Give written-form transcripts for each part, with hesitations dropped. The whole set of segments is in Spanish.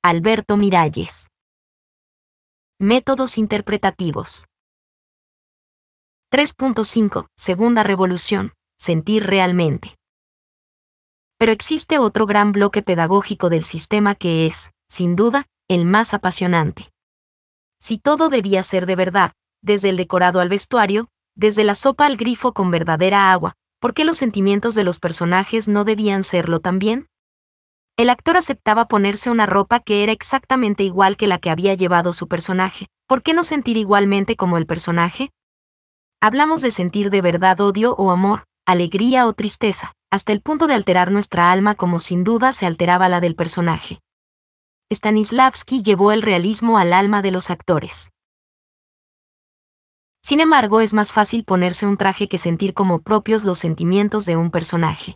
Alberto Miralles. Métodos interpretativos. 3.5. Segunda revolución. Sentir realmente. Pero existe otro gran bloque pedagógico del sistema que es, sin duda, el más apasionante. Si todo debía ser de verdad, desde el decorado al vestuario, desde la sopa al grifo con verdadera agua, ¿por qué los sentimientos de los personajes no debían serlo también? El actor aceptaba ponerse una ropa que era exactamente igual que la que había llevado su personaje. ¿Por qué no sentir igualmente como el personaje? Hablamos de sentir de verdad odio o amor, alegría o tristeza, hasta el punto de alterar nuestra alma como sin duda se alteraba la del personaje. Stanislavski llevó el realismo al alma de los actores. Sin embargo, es más fácil ponerse un traje que sentir como propios los sentimientos de un personaje.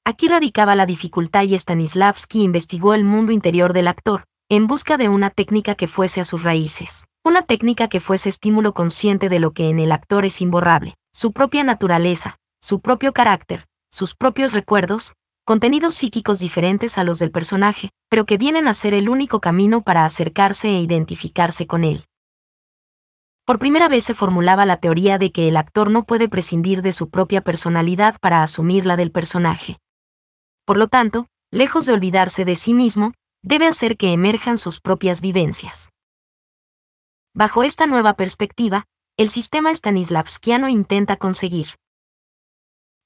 Aquí radicaba la dificultad y Stanislavski investigó el mundo interior del actor, en busca de una técnica que fuese a sus raíces, una técnica que fuese estímulo consciente de lo que en el actor es imborrable, su propia naturaleza, su propio carácter, sus propios recuerdos, contenidos psíquicos diferentes a los del personaje, pero que vienen a ser el único camino para acercarse e identificarse con él. Por primera vez se formulaba la teoría de que el actor no puede prescindir de su propia personalidad para asumir la del personaje. Por lo tanto, lejos de olvidarse de sí mismo, debe hacer que emerjan sus propias vivencias. Bajo esta nueva perspectiva, el sistema stanislavskiano intenta conseguir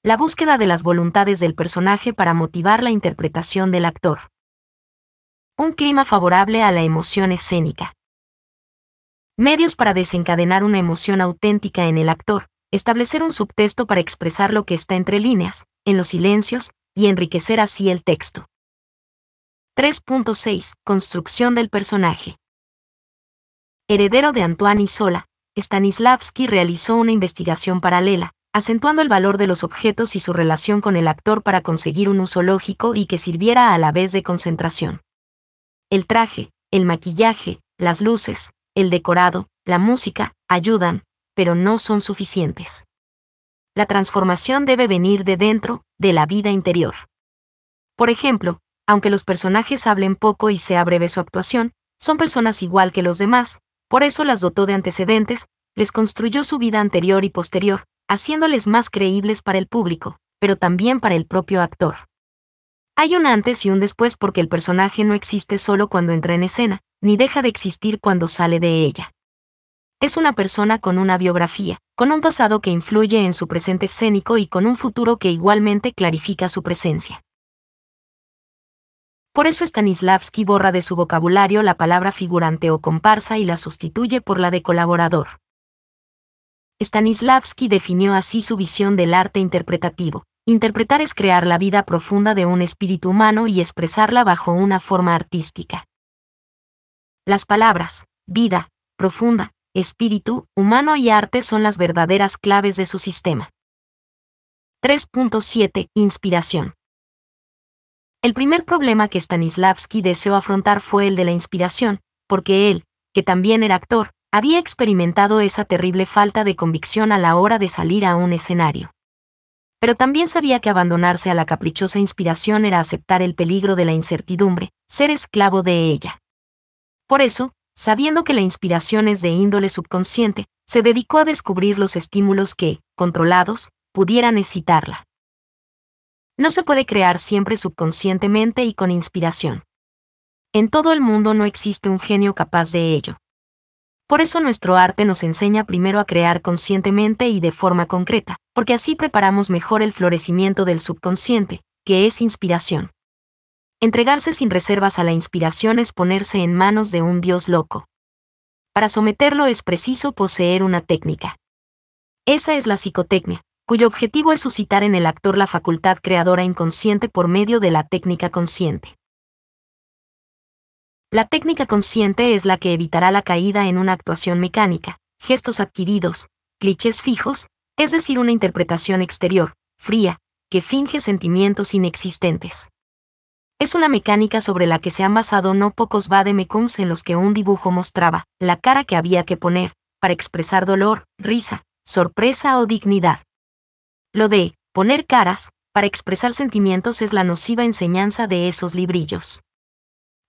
la búsqueda de las voluntades del personaje para motivar la interpretación del actor. Un clima favorable a la emoción escénica. Medios para desencadenar una emoción auténtica en el actor, establecer un subtexto para expresar lo que está entre líneas, en los silencios, y enriquecer así el texto. 3.6. Construcción del personaje. Heredero de Antoine Isola, Stanislavski realizó una investigación paralela, acentuando el valor de los objetos y su relación con el actor para conseguir un uso lógico y que sirviera a la vez de concentración. El traje, el maquillaje, las luces, el decorado, la música, ayudan, pero no son suficientes. La transformación debe venir de dentro, de la vida interior. Por ejemplo, aunque los personajes hablen poco y sea breve su actuación, son personas igual que los demás, por eso las dotó de antecedentes, les construyó su vida anterior y posterior, haciéndoles más creíbles para el público, pero también para el propio actor. Hay un antes y un después porque el personaje no existe solo cuando entra en escena, ni deja de existir cuando sale de ella. Es una persona con una biografía, con un pasado que influye en su presente escénico y con un futuro que igualmente clarifica su presencia. Por eso Stanislavski borra de su vocabulario la palabra figurante o comparsa y la sustituye por la de colaborador. Stanislavski definió así su visión del arte interpretativo. Interpretar es crear la vida profunda de un espíritu humano y expresarla bajo una forma artística. Las palabras, vida, profunda, espíritu, humano y arte son las verdaderas claves de su sistema. 3.7. Inspiración. El primer problema que Stanislavski deseó afrontar fue el de la inspiración, porque él, que también era actor, había experimentado esa terrible falta de convicción a la hora de salir a un escenario. Pero también sabía que abandonarse a la caprichosa inspiración era aceptar el peligro de la incertidumbre, ser esclavo de ella. Por eso, sabiendo que la inspiración es de índole subconsciente, se dedicó a descubrir los estímulos que, controlados, pudieran excitarla. No se puede crear siempre subconscientemente y con inspiración. En todo el mundo no existe un genio capaz de ello. Por eso nuestro arte nos enseña primero a crear conscientemente y de forma concreta, porque así preparamos mejor el florecimiento del subconsciente, que es inspiración. Entregarse sin reservas a la inspiración es ponerse en manos de un dios loco. Para someterlo es preciso poseer una técnica. Esa es la psicotecnia, cuyo objetivo es suscitar en el actor la facultad creadora inconsciente por medio de la técnica consciente. La técnica consciente es la que evitará la caída en una actuación mecánica, gestos adquiridos, clichés fijos, es decir, una interpretación exterior, fría, que finge sentimientos inexistentes. Es una mecánica sobre la que se han basado no pocos vademecums en los que un dibujo mostraba la cara que había que poner, para expresar dolor, risa, sorpresa o dignidad. Lo de poner caras, para expresar sentimientos es la nociva enseñanza de esos librillos.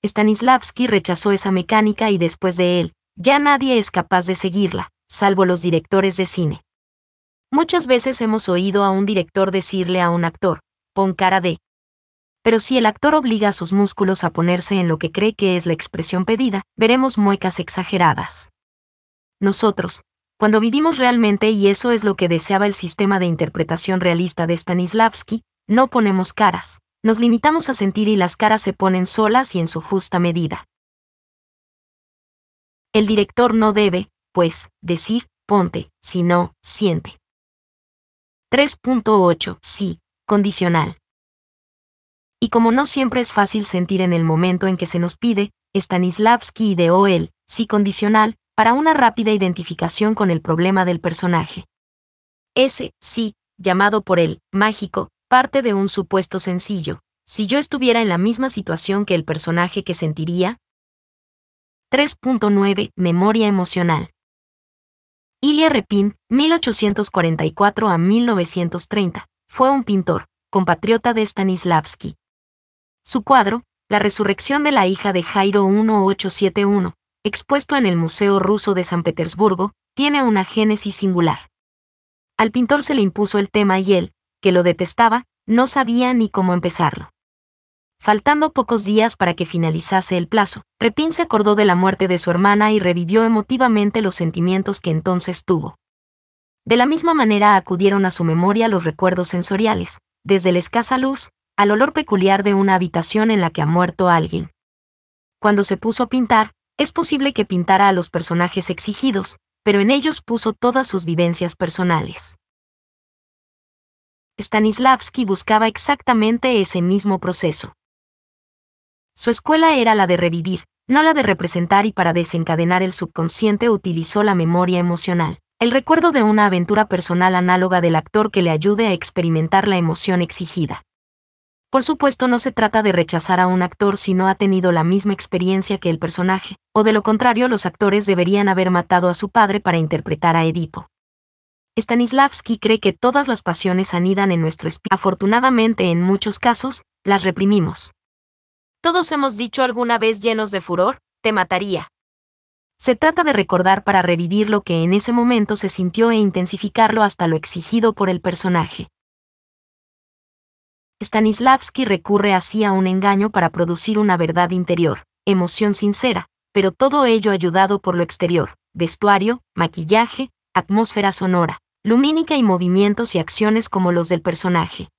Stanislavski rechazó esa mecánica y después de él, ya nadie es capaz de seguirla, salvo los directores de cine. Muchas veces hemos oído a un director decirle a un actor, pon cara de. Pero si el actor obliga a sus músculos a ponerse en lo que cree que es la expresión pedida, veremos muecas exageradas. Nosotros, cuando vivimos realmente, y eso es lo que deseaba el sistema de interpretación realista de Stanislavski, no ponemos caras, nos limitamos a sentir y las caras se ponen solas y en su justa medida. El director no debe, pues, decir, ponte, sino, siente. 3.8. Sí, condicional. Y como no siempre es fácil sentir en el momento en que se nos pide, Stanislavski ideó el sí condicional para una rápida identificación con el problema del personaje. Ese sí, llamado por él mágico, parte de un supuesto sencillo: si yo estuviera en la misma situación que el personaje, ¿qué sentiría? 3.9. Memoria emocional. Ilya Repin, 1844 a 1930, fue un pintor, compatriota de Stanislavski. Su cuadro, La resurrección de la hija de Jairo 1871, expuesto en el Museo Ruso de San Petersburgo, tiene una génesis singular. Al pintor se le impuso el tema y él, que lo detestaba, no sabía ni cómo empezarlo. Faltando pocos días para que finalizase el plazo, Repin se acordó de la muerte de su hermana y revivió emotivamente los sentimientos que entonces tuvo. De la misma manera acudieron a su memoria los recuerdos sensoriales, desde la escasa luz, al olor peculiar de una habitación en la que ha muerto alguien. Cuando se puso a pintar, es posible que pintara a los personajes exigidos, pero en ellos puso todas sus vivencias personales. Stanislavski buscaba exactamente ese mismo proceso. Su escuela era la de revivir, no la de representar, y para desencadenar el subconsciente utilizó la memoria emocional, el recuerdo de una aventura personal análoga del actor que le ayude a experimentar la emoción exigida. Por supuesto, no se trata de rechazar a un actor si no ha tenido la misma experiencia que el personaje, o de lo contrario los actores deberían haber matado a su padre para interpretar a Edipo. Stanislavski cree que todas las pasiones anidan en nuestro espíritu. Afortunadamente, en muchos casos, las reprimimos. Todos hemos dicho alguna vez, llenos de furor, te mataría. Se trata de recordar para revivir lo que en ese momento se sintió e intensificarlo hasta lo exigido por el personaje. Stanislavski recurre así a un engaño para producir una verdad interior, emoción sincera, pero todo ello ayudado por lo exterior: vestuario, maquillaje, atmósfera sonora, lumínica y movimientos y acciones como los del personaje.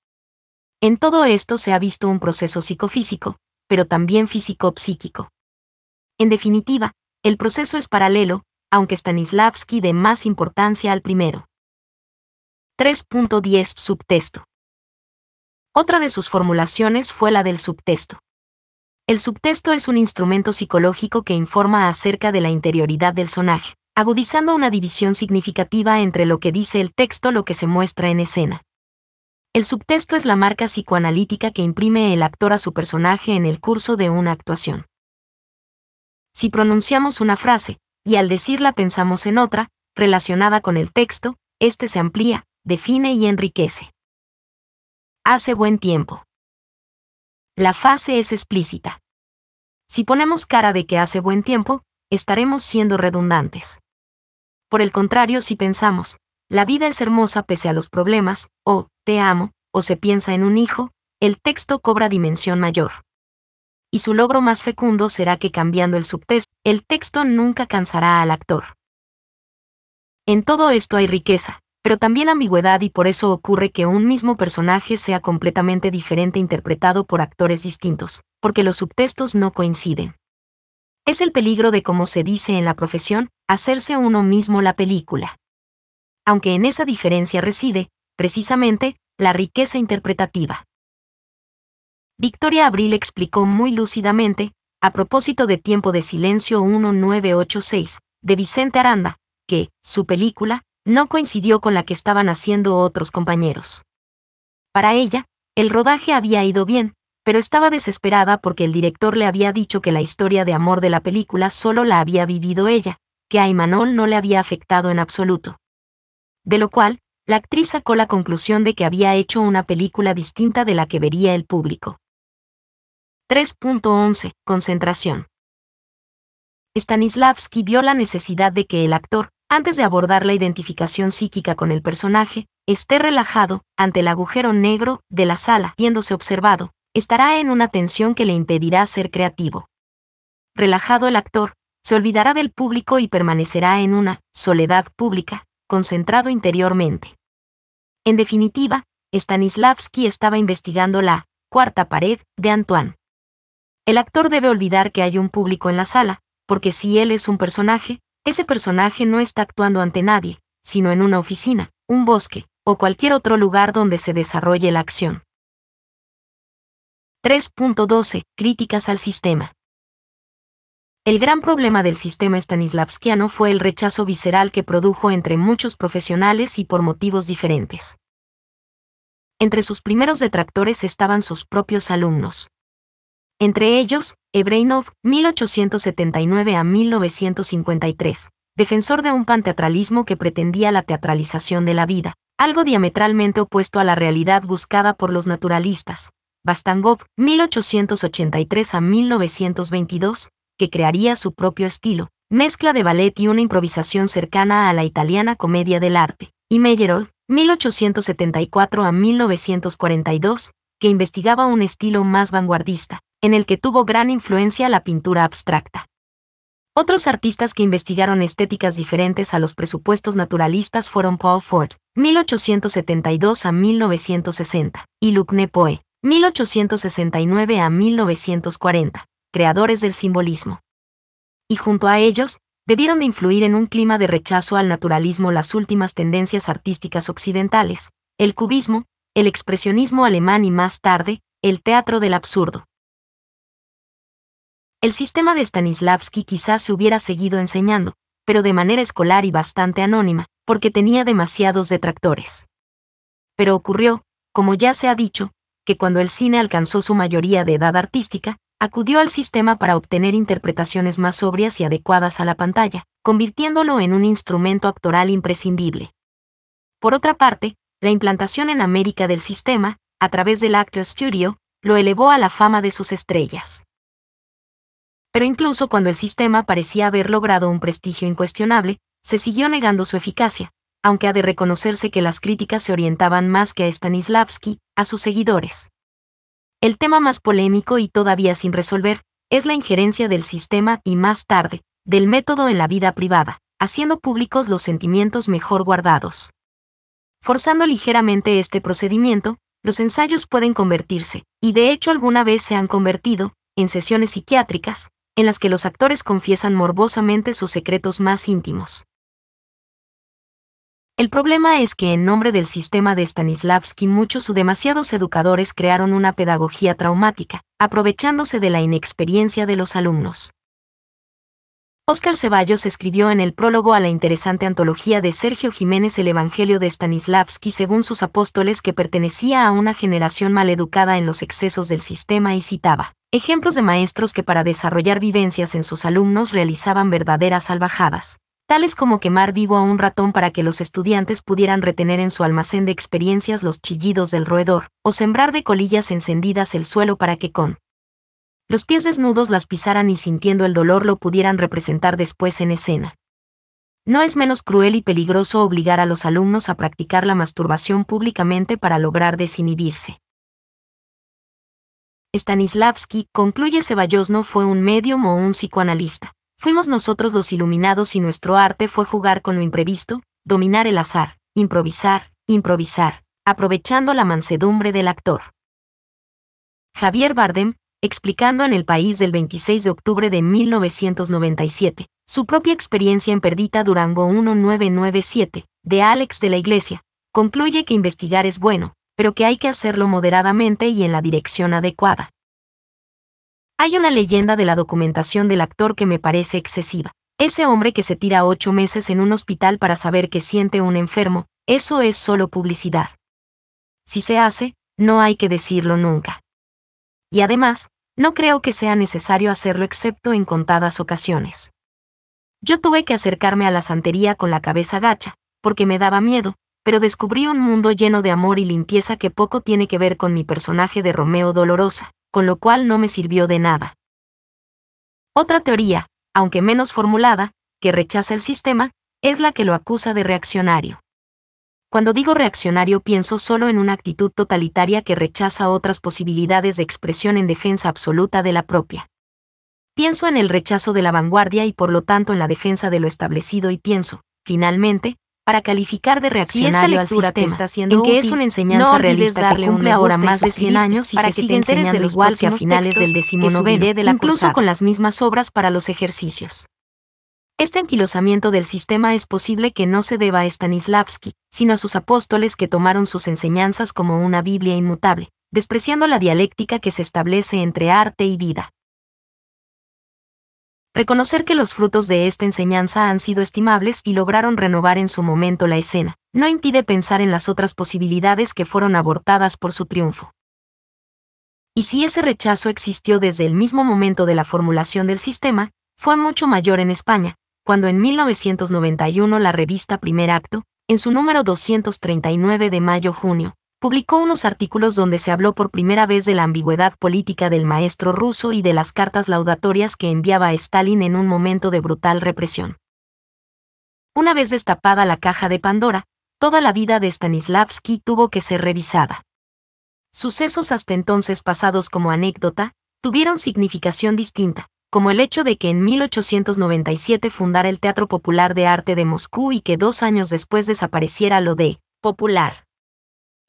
En todo esto se ha visto un proceso psicofísico, pero también físico-psíquico. En definitiva, el proceso es paralelo, aunque Stanislavski dé más importancia al primero. 3.10. Subtexto. Otra de sus formulaciones fue la del subtexto. El subtexto es un instrumento psicológico que informa acerca de la interioridad del personaje, agudizando una división significativa entre lo que dice el texto y lo que se muestra en escena. El subtexto es la marca psicoanalítica que imprime el actor a su personaje en el curso de una actuación. Si pronunciamos una frase, y al decirla pensamos en otra, relacionada con el texto, este se amplía, define y enriquece. Hace buen tiempo. La frase es explícita. Si ponemos cara de que hace buen tiempo, estaremos siendo redundantes. Por el contrario, si pensamos, la vida es hermosa pese a los problemas, o te amo, o se piensa en un hijo, el texto cobra dimensión mayor. Y su logro más fecundo será que, cambiando el subtexto, el texto nunca cansará al actor. En todo esto hay riqueza, pero también ambigüedad, y por eso ocurre que un mismo personaje sea completamente diferente interpretado por actores distintos, porque los subtextos no coinciden. Es el peligro de, como se dice en la profesión, hacerse uno mismo la película. Aunque en esa diferencia reside, precisamente, la riqueza interpretativa. Victoria Abril explicó muy lúcidamente, a propósito de Tiempo de Silencio 1986, de Vicente Aranda, que su película no coincidió con la que estaban haciendo otros compañeros. Para ella, el rodaje había ido bien, pero estaba desesperada porque el director le había dicho que la historia de amor de la película solo la había vivido ella, que a Imanol no le había afectado en absoluto. De lo cual, la actriz sacó la conclusión de que había hecho una película distinta de la que vería el público. 3.11. Concentración. Stanislavski vio la necesidad de que el actor, antes de abordar la identificación psíquica con el personaje, esté relajado ante el agujero negro de la sala, viéndose observado, estará en una tensión que le impedirá ser creativo. Relajado el actor, se olvidará del público y permanecerá en una soledad pública, concentrado interiormente. En definitiva, Stanislavski estaba investigando la cuarta pared de Antoine. El actor debe olvidar que hay un público en la sala, porque si él es un personaje, ese personaje no está actuando ante nadie, sino en una oficina, un bosque, o cualquier otro lugar donde se desarrolle la acción. 3.12. Críticas al sistema. El gran problema del sistema stanislavskiano fue el rechazo visceral que produjo entre muchos profesionales y por motivos diferentes. Entre sus primeros detractores estaban sus propios alumnos. Entre ellos, Ebreinov, 1879 a 1953, defensor de un panteatralismo que pretendía la teatralización de la vida, algo diametralmente opuesto a la realidad buscada por los naturalistas. Bastangov, 1883 a 1922, que crearía su propio estilo, mezcla de ballet y una improvisación cercana a la italiana comedia del arte. Y Meyerhold, 1874 a 1942, que investigaba un estilo más vanguardista, en el que tuvo gran influencia la pintura abstracta. Otros artistas que investigaron estéticas diferentes a los presupuestos naturalistas fueron Paul Fort, 1872 a 1960, y Luc Nepoe, 1869 a 1940, creadores del simbolismo. Y junto a ellos, debieron de influir en un clima de rechazo al naturalismo las últimas tendencias artísticas occidentales, el cubismo, el expresionismo alemán y más tarde, el teatro del absurdo. El sistema de Stanislavski quizás se hubiera seguido enseñando, pero de manera escolar y bastante anónima, porque tenía demasiados detractores. Pero ocurrió, como ya se ha dicho, que cuando el cine alcanzó su mayoría de edad artística, acudió al sistema para obtener interpretaciones más sobrias y adecuadas a la pantalla, convirtiéndolo en un instrumento actoral imprescindible. Por otra parte, la implantación en América del sistema, a través del Actors Studio, lo elevó a la fama de sus estrellas. Pero incluso cuando el sistema parecía haber logrado un prestigio incuestionable, se siguió negando su eficacia, aunque ha de reconocerse que las críticas se orientaban más que a Stanislavski, a sus seguidores. El tema más polémico y todavía sin resolver, es la injerencia del sistema y más tarde, del método en la vida privada, haciendo públicos los sentimientos mejor guardados. Forzando ligeramente este procedimiento, los ensayos pueden convertirse, y de hecho alguna vez se han convertido, en sesiones psiquiátricas, en las que los actores confiesan morbosamente sus secretos más íntimos. El problema es que en nombre del sistema de Stanislavski muchos o demasiados educadores crearon una pedagogía traumática, aprovechándose de la inexperiencia de los alumnos. Óscar Ceballos escribió en el prólogo a la interesante antología de Sergio Jiménez El Evangelio de Stanislavski según sus apóstoles que pertenecía a una generación maleducada en los excesos del sistema y citaba ejemplos de maestros que para desarrollar vivencias en sus alumnos realizaban verdaderas salvajadas, tales como quemar vivo a un ratón para que los estudiantes pudieran retener en su almacén de experiencias los chillidos del roedor, o sembrar de colillas encendidas el suelo para que con los pies desnudos las pisaran y sintiendo el dolor lo pudieran representar después en escena. No es menos cruel y peligroso obligar a los alumnos a practicar la masturbación públicamente para lograr desinhibirse. Stanislavski, concluye Ceballos, no fue un médium o un psicoanalista. Fuimos nosotros los iluminados y nuestro arte fue jugar con lo imprevisto, dominar el azar, improvisar, aprovechando la mansedumbre del actor. Javier Bardem, explicando en El País del 26 de octubre de 1997, su propia experiencia en Perdita Durango 1997, de Alex de la Iglesia, concluye que investigar es bueno, pero que hay que hacerlo moderadamente y en la dirección adecuada. Hay una leyenda de la documentación del actor que me parece excesiva. Ese hombre que se tira 8 meses en un hospital para saber qué siente un enfermo, eso es solo publicidad. Si se hace, no hay que decirlo nunca. Y además, no creo que sea necesario hacerlo excepto en contadas ocasiones. Yo tuve que acercarme a la santería con la cabeza gacha, porque me daba miedo, pero descubrí un mundo lleno de amor y limpieza que poco tiene que ver con mi personaje de Romeo Dolorosa, con lo cual no me sirvió de nada. Otra teoría, aunque menos formulada, que rechaza el sistema, es la que lo acusa de reaccionario. Cuando digo reaccionario pienso solo en una actitud totalitaria que rechaza otras posibilidades de expresión en defensa absoluta de la propia. Pienso en el rechazo de la vanguardia y por lo tanto en la defensa de lo establecido y pienso, finalmente, para calificar de reaccionario al sistema, en que es una enseñanza realista que cumple ahora más de 100 años y se sigue enseñando igual que a finales del XIX, incluso con las mismas obras para los ejercicios. Este anquilosamiento del sistema es posible que no se deba a Stanislavski, sino a sus apóstoles que tomaron sus enseñanzas como una Biblia inmutable, despreciando la dialéctica que se establece entre arte y vida. Reconocer que los frutos de esta enseñanza han sido estimables y lograron renovar en su momento la escena, no impide pensar en las otras posibilidades que fueron abortadas por su triunfo. Y si ese rechazo existió desde el mismo momento de la formulación del sistema, fue mucho mayor en España, cuando en 1991 la revista Primer Acto, en su número 239 de mayo-junio, publicó unos artículos donde se habló por primera vez de la ambigüedad política del maestro ruso y de las cartas laudatorias que enviaba a Stalin en un momento de brutal represión. Una vez destapada la caja de Pandora, toda la vida de Stanislavski tuvo que ser revisada. Sucesos hasta entonces pasados como anécdota, tuvieron significación distinta, como el hecho de que en 1897 fundara el Teatro Popular de Arte de Moscú y que 2 años después desapareciera lo de «popular»,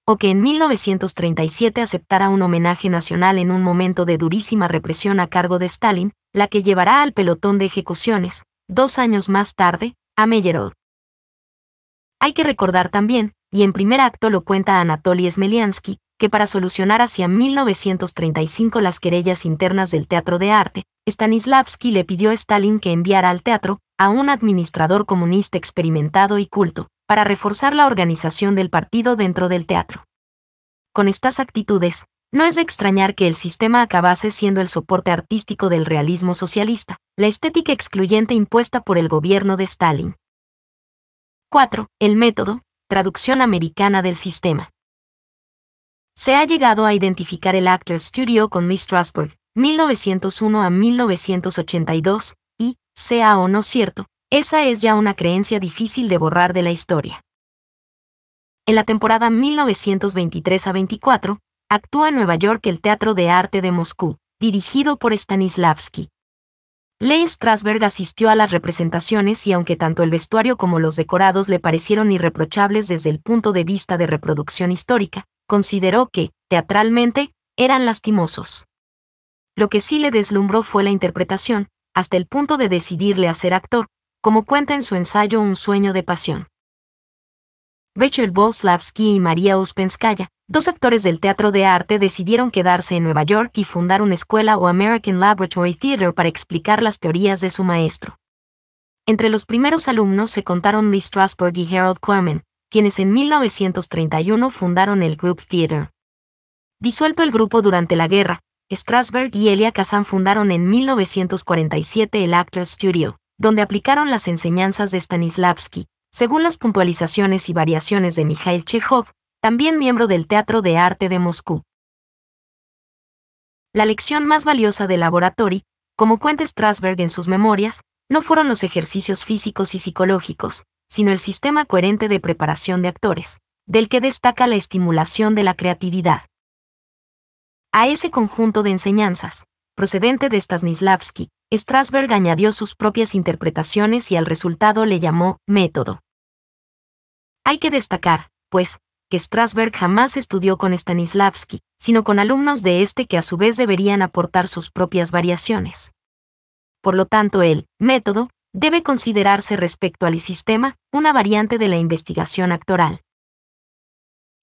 o que en 1937 aceptara un homenaje nacional en un momento de durísima represión a cargo de Stalin, la que llevará al pelotón de ejecuciones, 2 años más tarde, a Meyerhold. Hay que recordar también, y en Primer Acto lo cuenta Anatoly Smelyansky, que para solucionar hacia 1935 las querellas internas del Teatro de Arte, Stanislavski le pidió a Stalin que enviara al teatro a un administrador comunista experimentado y culto, para reforzar la organización del partido dentro del teatro. Con estas actitudes, no es de extrañar que el sistema acabase siendo el soporte artístico del realismo socialista, la estética excluyente impuesta por el gobierno de Stalin. 4. El método, traducción americana del sistema. Se ha llegado a identificar el Actors Studio con Lee Strasberg, 1901 a 1982, y, sea o no cierto, esa es ya una creencia difícil de borrar de la historia. En la temporada 1923 a 24, actúa en Nueva York el Teatro de Arte de Moscú, dirigido por Stanislavski. Lee Strasberg asistió a las representaciones y aunque tanto el vestuario como los decorados le parecieron irreprochables desde el punto de vista de reproducción histórica, consideró que, teatralmente, eran lastimosos. Lo que sí le deslumbró fue la interpretación, hasta el punto de decidirle a ser actor, como cuenta en su ensayo Un sueño de pasión. Vyacheslav Boleslavsky y María Uspenskaya, 2 actores del Teatro de Arte, decidieron quedarse en Nueva York y fundar una escuela o American Laboratory Theater para explicar las teorías de su maestro. Entre los primeros alumnos se contaron Lee Strasberg y Harold Clurman, quienes en 1931 fundaron el Group Theater. Disuelto el grupo durante la guerra, Strasberg y Elia Kazan fundaron en 1947 el Actors Studio, donde aplicaron las enseñanzas de Stanislavski, según las puntualizaciones y variaciones de Mikhail Chekhov, también miembro del Teatro de Arte de Moscú. La lección más valiosa del laboratorio, como cuenta Strasberg en sus memorias, no fueron los ejercicios físicos y psicológicos, sino el sistema coherente de preparación de actores, del que destaca la estimulación de la creatividad. A ese conjunto de enseñanzas, procedente de Stanislavski, Strasberg añadió sus propias interpretaciones y al resultado le llamó método. Hay que destacar, pues, que Strasberg jamás estudió con Stanislavski, sino con alumnos de este que a su vez deberían aportar sus propias variaciones. Por lo tanto, el método debe considerarse respecto al sistema una variante de la investigación actoral.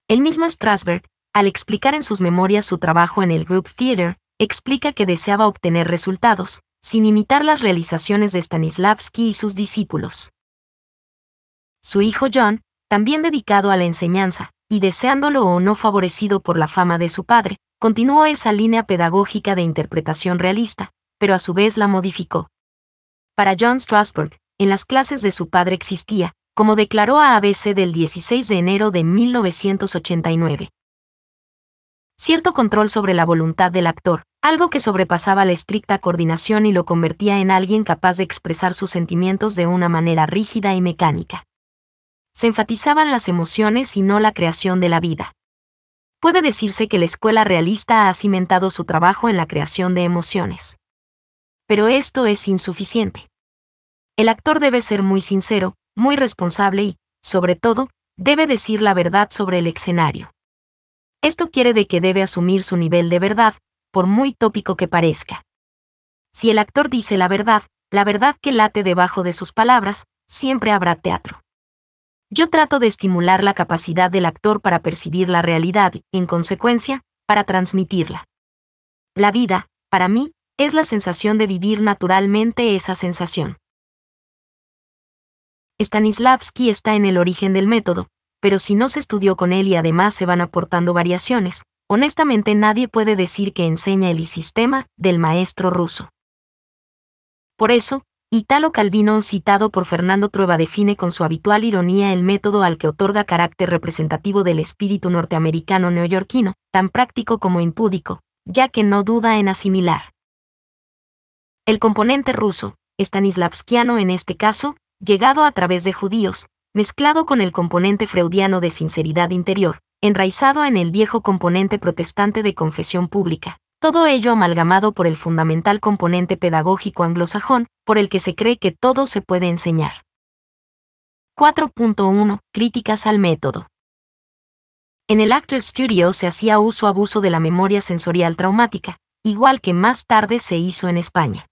El mismo Strasberg, al explicar en sus memorias su trabajo en el Group Theater, explica que deseaba obtener resultados, sin imitar las realizaciones de Stanislavski y sus discípulos. Su hijo John, también dedicado a la enseñanza, y deseándolo o no favorecido por la fama de su padre, continuó esa línea pedagógica de interpretación realista, pero a su vez la modificó. Para John Strasberg, en las clases de su padre existía, como declaró a ABC del 16 de enero de 1989, cierto control sobre la voluntad del actor, algo que sobrepasaba la estricta coordinación y lo convertía en alguien capaz de expresar sus sentimientos de una manera rígida y mecánica. Se enfatizaban las emociones y no la creación de la vida. Puede decirse que la escuela realista ha cimentado su trabajo en la creación de emociones. Pero esto es insuficiente. El actor debe ser muy sincero, muy responsable y, sobre todo, debe decir la verdad sobre el escenario. Esto quiere de que debe asumir su nivel de verdad, por muy tópico que parezca. Si el actor dice la verdad que late debajo de sus palabras, siempre habrá teatro. Yo trato de estimular la capacidad del actor para percibir la realidad y, en consecuencia, para transmitirla. La vida, para mí, es la sensación de vivir naturalmente esa sensación. Stanislavski está en el origen del método, pero si no se estudió con él y además se van aportando variaciones, honestamente nadie puede decir que enseña el sistema del maestro ruso. Por eso, Italo Calvino, citado por Fernando Trueba, define con su habitual ironía el método al que otorga carácter representativo del espíritu norteamericano neoyorquino, tan práctico como impúdico, ya que no duda en asimilar. El componente ruso, stanislavskiano en este caso, llegado a través de judíos, mezclado con el componente freudiano de sinceridad interior, enraizado en el viejo componente protestante de confesión pública. Todo ello amalgamado por el fundamental componente pedagógico anglosajón, por el que se cree que todo se puede enseñar. 4.1. Críticas al método. En el Actors Studio se hacía abuso de la memoria sensorial traumática, igual que más tarde se hizo en España.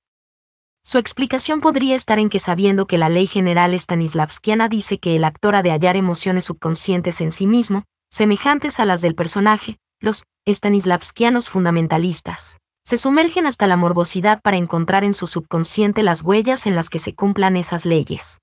Su explicación podría estar en que, sabiendo que la ley general stanislavskiana dice que el actor ha de hallar emociones subconscientes en sí mismo, semejantes a las del personaje, los stanislavskianos fundamentalistas se sumergen hasta la morbosidad para encontrar en su subconsciente las huellas en las que se cumplan esas leyes.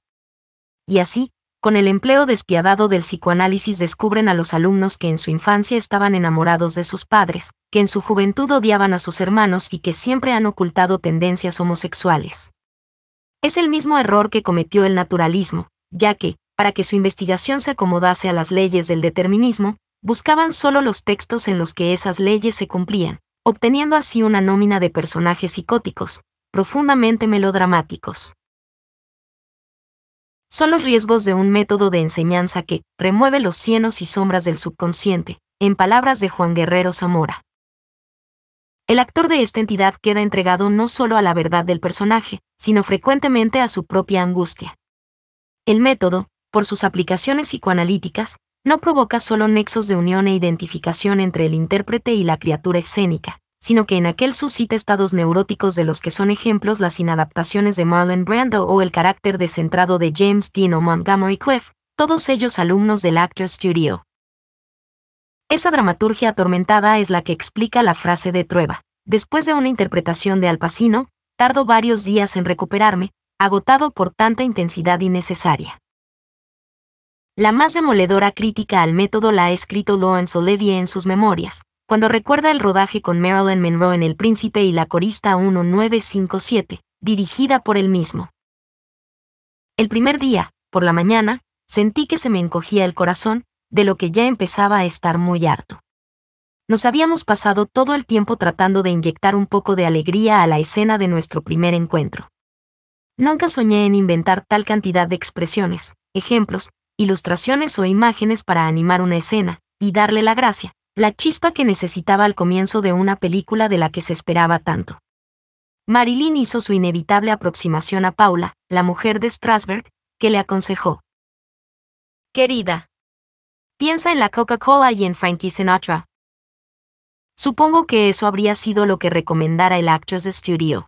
Y así, con el empleo despiadado del psicoanálisis, descubren a los alumnos que en su infancia estaban enamorados de sus padres, que en su juventud odiaban a sus hermanos y que siempre han ocultado tendencias homosexuales. Es el mismo error que cometió el naturalismo, ya que, para que su investigación se acomodase a las leyes del determinismo, buscaban solo los textos en los que esas leyes se cumplían, obteniendo así una nómina de personajes psicóticos, profundamente melodramáticos. Son los riesgos de un método de enseñanza que remueve los cienos y sombras del subconsciente, en palabras de Juan Guerrero Zamora. El actor de esta entidad queda entregado no solo a la verdad del personaje, sino frecuentemente a su propia angustia. El método, por sus aplicaciones psicoanalíticas, no provoca solo nexos de unión e identificación entre el intérprete y la criatura escénica, sino que en aquel suscita estados neuróticos de los que son ejemplos las inadaptaciones de Marlon Brando o el carácter descentrado de James Dean o Montgomery Clift, todos ellos alumnos del Actors Studio. Esa dramaturgia atormentada es la que explica la frase de Trueba: después de una interpretación de Al Pacino, tardo varios días en recuperarme, agotado por tanta intensidad innecesaria. La más demoledora crítica al método la ha escrito Laurence Olivier en sus memorias, cuando recuerda el rodaje con Marilyn Monroe en El Príncipe y la corista 1957, dirigida por él mismo. El primer día, por la mañana, sentí que se me encogía el corazón, de lo que ya empezaba a estar muy harto. Nos habíamos pasado todo el tiempo tratando de inyectar un poco de alegría a la escena de nuestro primer encuentro. Nunca soñé en inventar tal cantidad de expresiones, ejemplos, ilustraciones o imágenes para animar una escena, y darle la gracia, la chispa que necesitaba al comienzo de una película de la que se esperaba tanto. Marilyn hizo su inevitable aproximación a Paula, la mujer de Strasberg, que le aconsejó: querida, piensa en la Coca-Cola y en Frankie Sinatra. Supongo que eso habría sido lo que recomendara el Actors Studio.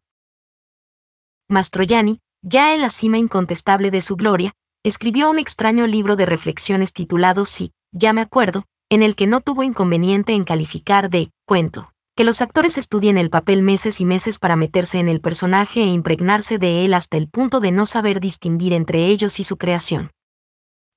Mastroianni, ya en la cima incontestable de su gloria, escribió un extraño libro de reflexiones titulado Sí, ya me acuerdo, en el que no tuvo inconveniente en calificar de cuento que los actores estudien el papel meses y meses para meterse en el personaje e impregnarse de él hasta el punto de no saber distinguir entre ellos y su creación.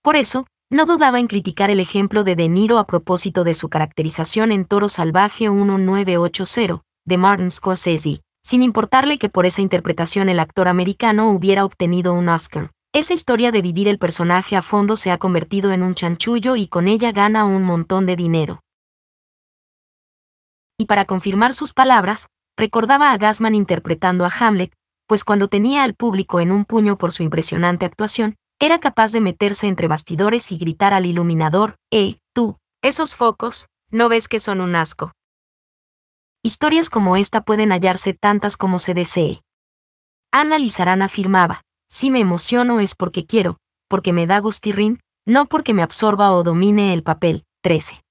Por eso, no dudaba en criticar el ejemplo de De Niro a propósito de su caracterización en Toro Salvaje 1980, de Martin Scorsese, sin importarle que por esa interpretación el actor americano hubiera obtenido un Oscar. Esa historia de vivir el personaje a fondo se ha convertido en un chanchullo y con ella gana un montón de dinero. Y para confirmar sus palabras, recordaba a Gassman interpretando a Hamlet, pues cuando tenía al público en un puño por su impresionante actuación, era capaz de meterse entre bastidores y gritar al iluminador: tú, esos focos, ¿no ves que son un asco? Historias como esta pueden hallarse tantas como se desee. Anna Lizarán afirmaba: si me emociono es porque quiero, porque me da gustirrín, no porque me absorba o domine el papel. 13.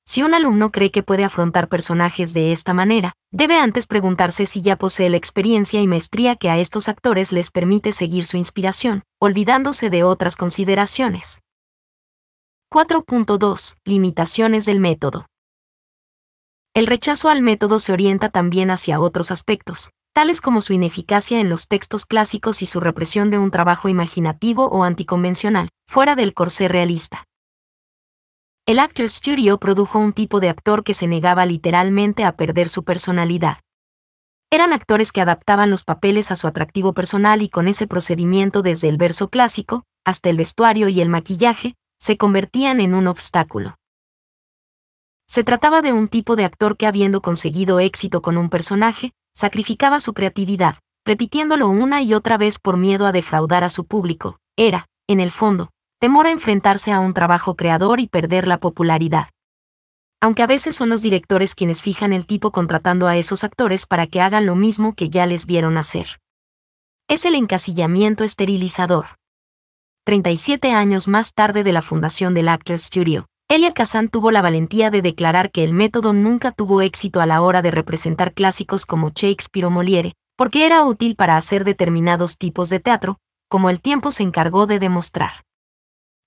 Si un alumno cree que puede afrontar personajes de esta manera, debe antes preguntarse si ya posee la experiencia y maestría que a estos actores les permite seguir su inspiración, olvidándose de otras consideraciones. 4.2. Limitaciones del método. El rechazo al método se orienta también hacia otros aspectos, tales como su ineficacia en los textos clásicos y su represión de un trabajo imaginativo o anticonvencional, fuera del corsé realista. El Actors Studio produjo un tipo de actor que se negaba literalmente a perder su personalidad. Eran actores que adaptaban los papeles a su atractivo personal y con ese procedimiento desde el verso clásico, hasta el vestuario y el maquillaje, se convertían en un obstáculo. Se trataba de un tipo de actor que, habiendo conseguido éxito con un personaje, sacrificaba su creatividad, repitiéndolo una y otra vez por miedo a defraudar a su público. Era, en el fondo, temor a enfrentarse a un trabajo creador y perder la popularidad. Aunque a veces son los directores quienes fijan el tipo contratando a esos actores para que hagan lo mismo que ya les vieron hacer. Es el encasillamiento esterilizador. 37 años más tarde de la fundación del Actors Studio, Elia Kazan tuvo la valentía de declarar que el método nunca tuvo éxito a la hora de representar clásicos como Shakespeare o Molière, porque era útil para hacer determinados tipos de teatro, como el tiempo se encargó de demostrar.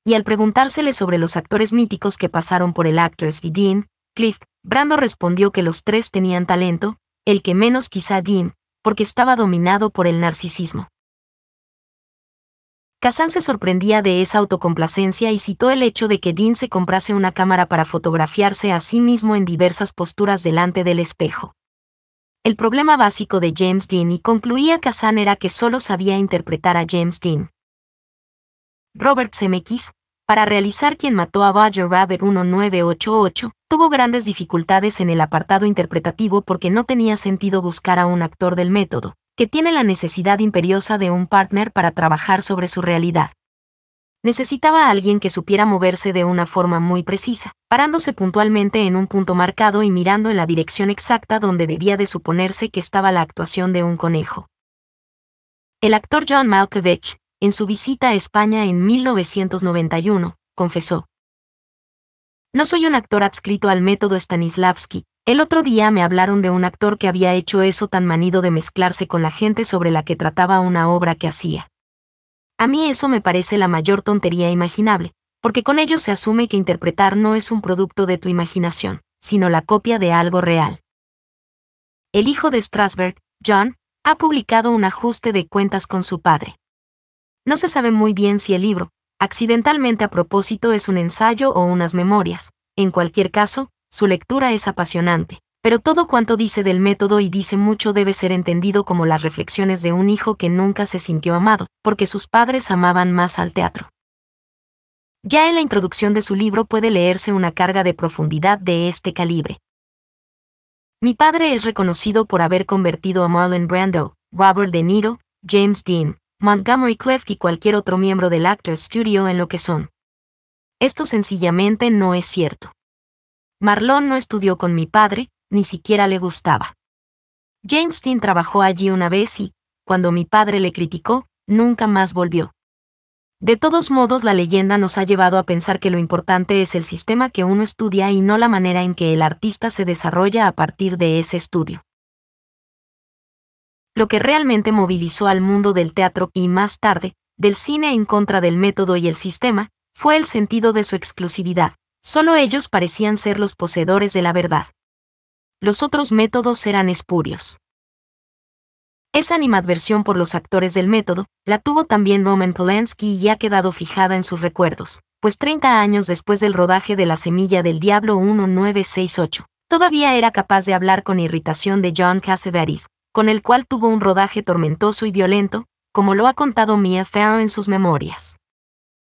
Y al preguntársele sobre los actores míticos que pasaron por el Actors y Dean, Cliff, Brando respondió que los tres tenían talento, el que menos quizá Dean, porque estaba dominado por el narcisismo. Kazan se sorprendía de esa autocomplacencia y citó el hecho de que Dean se comprase una cámara para fotografiarse a sí mismo en diversas posturas delante del espejo. El problema básico de James Dean, y concluía Kazan, era que solo sabía interpretar a James Dean. Robert Zemeckis, para realizar Quien mató a Roger Rabbit 1988, tuvo grandes dificultades en el apartado interpretativo porque no tenía sentido buscar a un actor del método, que tiene la necesidad imperiosa de un partner para trabajar sobre su realidad. Necesitaba a alguien que supiera moverse de una forma muy precisa, parándose puntualmente en un punto marcado y mirando en la dirección exacta donde debía de suponerse que estaba la actuación de un conejo. El actor John Malkovich, en su visita a España en 1991, confesó: no soy un actor adscrito al método Stanislavski. El otro día me hablaron de un actor que había hecho eso tan manido de mezclarse con la gente sobre la que trataba una obra que hacía. A mí eso me parece la mayor tontería imaginable, porque con ello se asume que interpretar no es un producto de tu imaginación, sino la copia de algo real. El hijo de Strasberg, John, ha publicado un ajuste de cuentas con su padre. No se sabe muy bien si el libro, accidentalmente a propósito, es un ensayo o unas memorias. En cualquier caso, su lectura es apasionante, pero todo cuanto dice del método, y dice mucho, debe ser entendido como las reflexiones de un hijo que nunca se sintió amado, porque sus padres amaban más al teatro. Ya en la introducción de su libro puede leerse una carga de profundidad de este calibre. Mi padre es reconocido por haber convertido a Marlon Brando, Robert De Niro, James Dean, Montgomery Clift y cualquier otro miembro del Actors Studio en lo que son. Esto sencillamente no es cierto. Marlon no estudió con mi padre, ni siquiera le gustaba. James Dean trabajó allí una vez y, cuando mi padre le criticó, nunca más volvió. De todos modos, la leyenda nos ha llevado a pensar que lo importante es el sistema que uno estudia y no la manera en que el artista se desarrolla a partir de ese estudio. Lo que realmente movilizó al mundo del teatro y, más tarde, del cine en contra del método y el sistema, fue el sentido de su exclusividad. Solo ellos parecían ser los poseedores de la verdad. Los otros métodos eran espurios. Esa animadversión por los actores del método la tuvo también Roman Polanski y ha quedado fijada en sus recuerdos, pues 30 años después del rodaje de La Semilla del Diablo 1968, todavía era capaz de hablar con irritación de John Cassavetes, con el cual tuvo un rodaje tormentoso y violento, como lo ha contado Mia Farrow en sus memorias.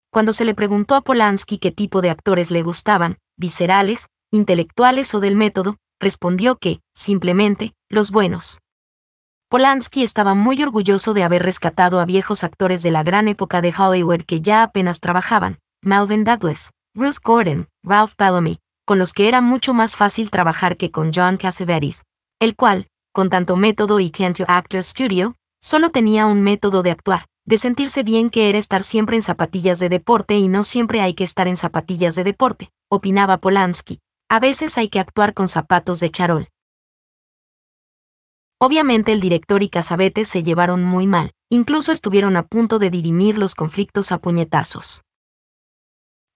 Cuando se le preguntó a Polanski qué tipo de actores le gustaban, viscerales, intelectuales o del método, respondió que, simplemente, los buenos. Polanski estaba muy orgulloso de haber rescatado a viejos actores de la gran época de Hollywood que ya apenas trabajaban, Melvyn Douglas, Ruth Gordon, Ralph Bellamy, con los que era mucho más fácil trabajar que con John Cassavetes, el cual, con tanto método y Tiento Actors Studio, solo tenía un método de actuar, de sentirse bien, que era estar siempre en zapatillas de deporte, y no siempre hay que estar en zapatillas de deporte, opinaba Polanski. A veces hay que actuar con zapatos de charol. Obviamente el director y Cassavetes se llevaron muy mal, incluso estuvieron a punto de dirimir los conflictos a puñetazos.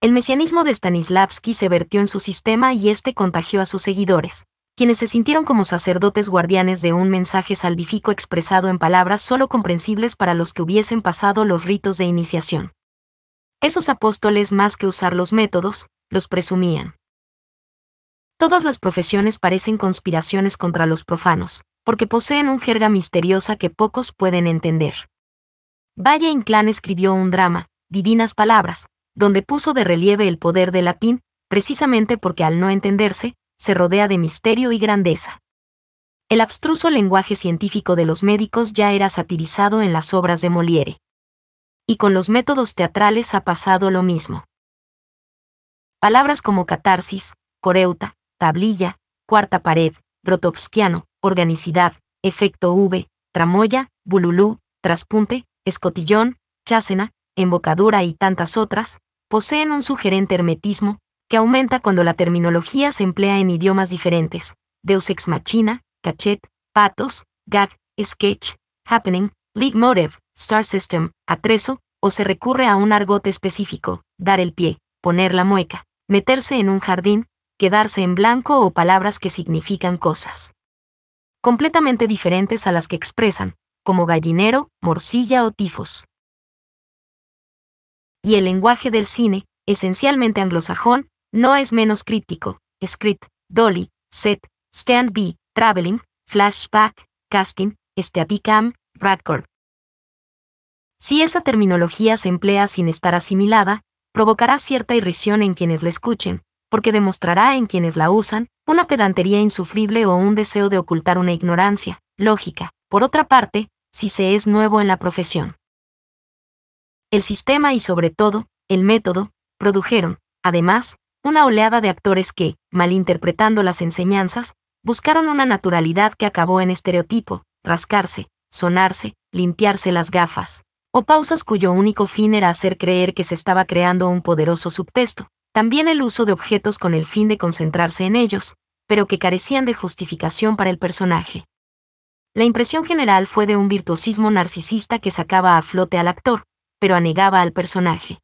El mesianismo de Stanislavski se vertió en su sistema y este contagió a sus seguidores, quienes se sintieron como sacerdotes guardianes de un mensaje salvífico expresado en palabras solo comprensibles para los que hubiesen pasado los ritos de iniciación. Esos apóstoles, más que usar los métodos, los presumían. Todas las profesiones parecen conspiraciones contra los profanos, porque poseen un jerga misteriosa que pocos pueden entender. Valle Inclán escribió un drama, Divinas Palabras, donde puso de relieve el poder del latín, precisamente porque al no entenderse, se rodea de misterio y grandeza. El abstruso lenguaje científico de los médicos ya era satirizado en las obras de Molière. Y con los métodos teatrales ha pasado lo mismo. Palabras como catarsis, coreuta, tablilla, cuarta pared, grotowskiano, organicidad, efecto V, tramoya, bululú, traspunte, escotillón, chacena, embocadura y tantas otras, poseen un sugerente hermetismo, que aumenta cuando la terminología se emplea en idiomas diferentes: deus ex machina, cachet, pathos, gag, sketch, happening, leitmotiv, star system, atrezo, o se recurre a un argot específico: dar el pie, poner la mueca, meterse en un jardín, quedarse en blanco, o palabras que significan cosas completamente diferentes a las que expresan, como gallinero, morcilla o tifos. Y el lenguaje del cine, esencialmente anglosajón, no es menos críptico: script, dolly, set, stand by, traveling, flashback, casting, steadicam, record. Si esa terminología se emplea sin estar asimilada, provocará cierta irrisión en quienes la escuchen, porque demostrará en quienes la usan una pedantería insufrible o un deseo de ocultar una ignorancia lógica. Por otra parte, si se es nuevo en la profesión, el sistema y sobre todo, el método, produjeron, además, una oleada de actores que, malinterpretando las enseñanzas, buscaron una naturalidad que acabó en estereotipo, rascarse, sonarse, limpiarse las gafas, o pausas cuyo único fin era hacer creer que se estaba creando un poderoso subtexto. También el uso de objetos con el fin de concentrarse en ellos, pero que carecían de justificación para el personaje. La impresión general fue de un virtuosismo narcisista que sacaba a flote al actor, pero anegaba al personaje.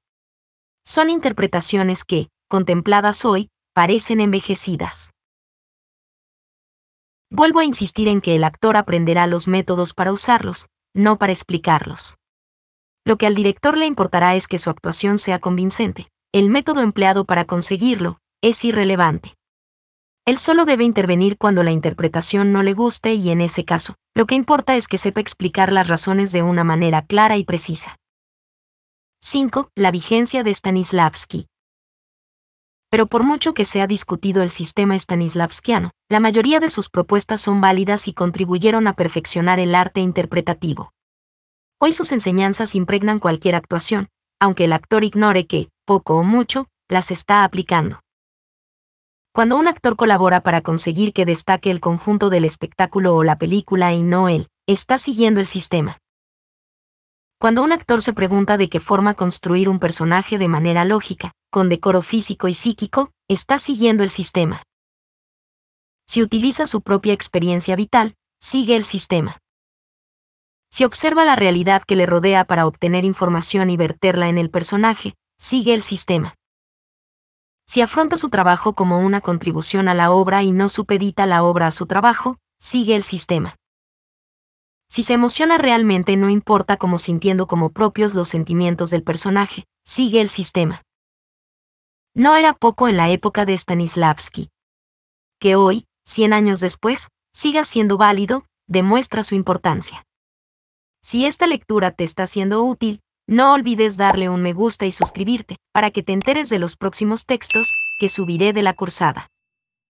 Son interpretaciones que, contempladas hoy, parecen envejecidas. Vuelvo a insistir en que el actor aprenderá los métodos para usarlos, no para explicarlos. Lo que al director le importará es que su actuación sea convincente. El método empleado para conseguirlo es irrelevante. Él solo debe intervenir cuando la interpretación no le guste, y en ese caso, lo que importa es que sepa explicar las razones de una manera clara y precisa. 5. La vigencia de Stanislavski. Pero por mucho que se ha discutido el sistema stanislavskiano, la mayoría de sus propuestas son válidas y contribuyeron a perfeccionar el arte interpretativo. Hoy sus enseñanzas impregnan cualquier actuación, aunque el actor ignore que, poco o mucho, las está aplicando. Cuando un actor colabora para conseguir que destaque el conjunto del espectáculo o la película y no él, está siguiendo el sistema. Cuando un actor se pregunta de qué forma construir un personaje de manera lógica, con decoro físico y psíquico, está siguiendo el sistema. Si utiliza su propia experiencia vital, sigue el sistema. Si observa la realidad que le rodea para obtener información y verterla en el personaje, sigue el sistema. Si afronta su trabajo como una contribución a la obra y no supedita la obra a su trabajo, sigue el sistema. Si se emociona realmente, no importa cómo sintiendo como propios los sentimientos del personaje, sigue el sistema. No era poco en la época de Stanislavski. Que hoy, 100 años después, siga siendo válido, demuestra su importancia. Si esta lectura te está siendo útil, no olvides darle un me gusta y suscribirte, para que te enteres de los próximos textos que subiré de la cursada.